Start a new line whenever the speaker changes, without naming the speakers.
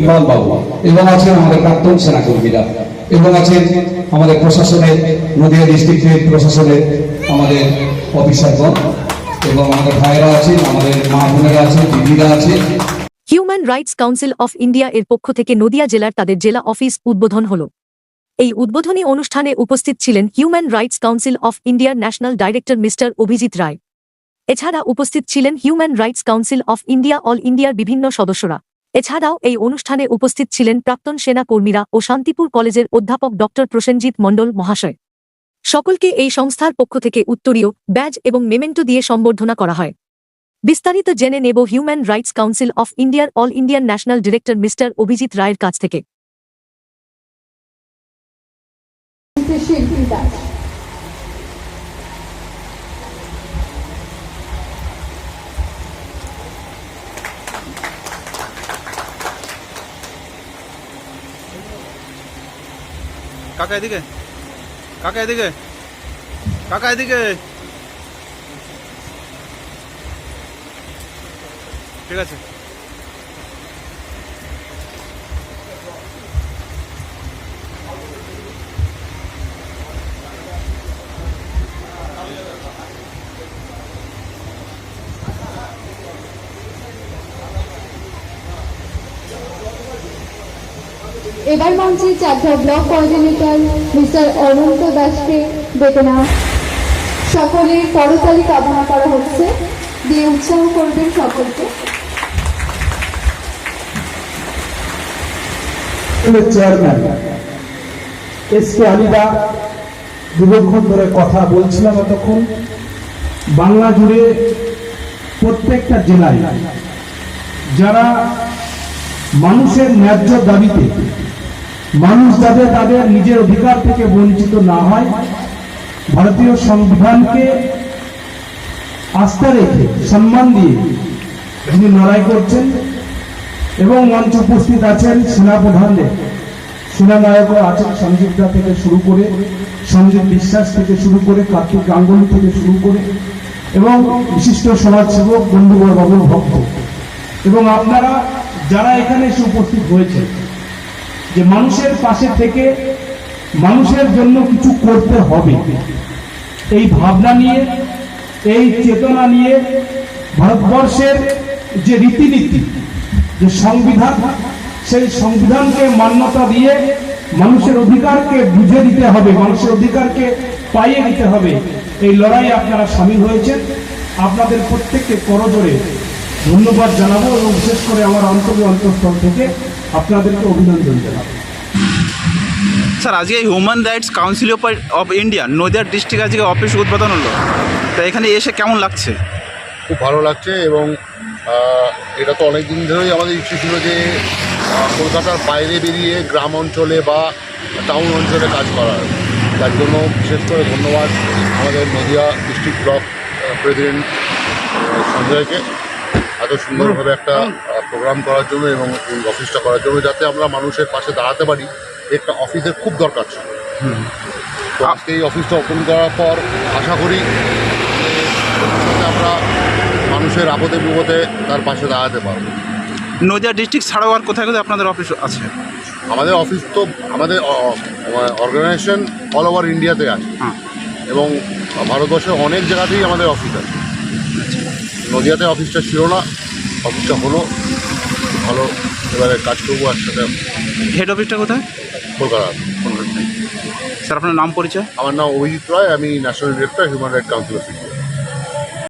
ইকবাল বাবু এবং আছেন আমাদের প্রাক্তন সেনাকর্মীরা এবং আছেন আমাদের প্রশাসনের নদিয়া ডিস্ট্রিক্টের প্রশাসনের আমাদের অফিসারগণ এবং আমাদের ভাইয়েরা আছেন, আমাদের মা বোনেরা আছেন, দিদিরা আছেন।
Human rights council of India এর পক্ষ থেকে নদিয়া জেলার তাদের জেলা অফিস উদ্বোধন হল। এই উদ্বোধনী অনুষ্ঠানে উপস্থিত ছিলেন হিউম্যান রাইটস কাউন্সিল অফ ইন্ডিয়ার ন্যাশনাল ডাইরেক্টর মিস্টার অভিজিৎ রায়। এছাড়া উপস্থিত ছিলেন human rights council of India all ইন্ডিয়ার বিভিন্ন সদস্যরা। এছাড়াও এই অনুষ্ঠানে উপস্থিত ছিলেন প্রাক্তন সেনা কর্মীরা ও শান্তিপুর কলেজের অধ্যাপক ডক্টর প্রসেনজিৎ মণ্ডল মহাশয়। সকলকে এই সংস্থার পক্ষ থেকে উত্তরীয়, ব্যাজ এবং মেমেন্টো দিয়ে সম্বর্ধনা করা হয়। বিস্তারিত জেনে নেব হিউম্যান রাইটস কাউন্সিল অফ ইন্ডিয়ার all Indian national director mister Abhijit রায়ের কাছ থেকে।
কাকা এদিকে, কাকা এদিকে, কাকা এদিকে। ঠিক আছে।
এবার মঞ্চে চাকদা ব্লক কোঅর্ডিনেটর মিস্টার অনন্ত দাসকে ডেকে নেওয়া। সকলের করতালি কামনা করা হচ্ছে, দিয়ে উৎসাহ করবেন সকলকে।
Chairman S K. আলিদা দীর্ঘক্ষণ ধরে কথা বলছিলাম এতক্ষণ। বাংলা জুড়ে প্রত্যেকটা জেলায় যারা মানুষের ন্যায্য দাবিতে মানুষ যাতে তাদের নিজের অধিকার থেকে বঞ্চিত না হয়, ভারতীয় সংবিধানকে আস্থা রেখে সম্মান দিয়ে যিনি লড়াই করছেন এবং মঞ্চে উপস্থিত আছেন সেনাপ্রধানদের, সেনানায়কও আছেন, সঞ্জীব দা থেকে শুরু করে, সঞ্জীব বিশ্বাস থেকে শুরু করে, কার্তিক গাঙ্গুলি থেকে শুরু করে এবং বিশিষ্ট সমাজসেবক বন্ধুবর বাবুর ভক্ত এবং আপনারা যারা এখানে এসে উপস্থিত হয়েছে, যে মানুষের পাশে থেকে মানুষের জন্য কিছু করতে হবে, এই ভাবনা নিয়ে, এই চেতনা নিয়ে ভারতবর্ষের যে রীতিনীতি, যে সংবিধান, সেই সংবিধানকে মান্যতা দিয়ে মানুষের অধিকারকে বুঝে দিতে হবে, মানুষের অধিকারকে পাইয়ে দিতে হবে, এই লড়াইয়ে আপনারা সামিল হয়েছেন। আপনাদের প্রত্যেককে করজোড়ে ধন্যবাদ জানাবো এবং বিশেষ করে আমার অন্তঃস্থল থেকে আপনাদেরকে অভিনন্দন জানাবো।
স্যার, আজকে human rights council of India Nadia district আজকে অফিস উদ্বোধন হলো, তো এখানে এসে কেমন লাগছে?
খুব ভালো লাগছে এবং এটা তো অনেক দিন ধরেই আমাদের ইচ্ছে ছিল যে কলকাতার বাইরে বেরিয়ে গ্রাম অঞ্চলে বা টাউন অঞ্চলে কাজ করার। তার জন্য বিশেষ করে ধন্যবাদ আমাদের নদিয়া ডিস্ট্রিক্ট ব্লক প্রেসিডেন্ট সঞ্জয়কে এত সুন্দরভাবে একটা প্রোগ্রাম করার জন্য এবং এই অফিসটা করার জন্য, যাতে আমরা মানুষের পাশে দাঁড়াতে পারি। একটা অফিসের খুব দরকার ছিল। তো আজকে এই অফিসটা ওপেন করার পর আশা করি যে আমরা মানুষের আপদে বিপদে তার পাশে দাঁড়াতে পারবো।
নদিয়া ডিস্ট্রিক্ট ছাড়াও আর কোথায় কোথায় আপনাদের অফিস আছে?
আমাদের অফিস তো আমাদের অর্গানাইজেশন অল ওভার ইন্ডিয়াতে আছে এবং ভারতবর্ষের অনেক জায়গাতেই আমাদের অফিস আছে। নদিয়াতে অফিসটা ছিল না, অফিসটা হলো, ভালো এবারে কাজ করবো একসাথে।
হেড অফিসটা কোথায়?
কলকাতা।
স্যার, আপনার নাম পরিচয়?
আমার নাম অভিজিৎ রায়, আমি national director human rights council of India.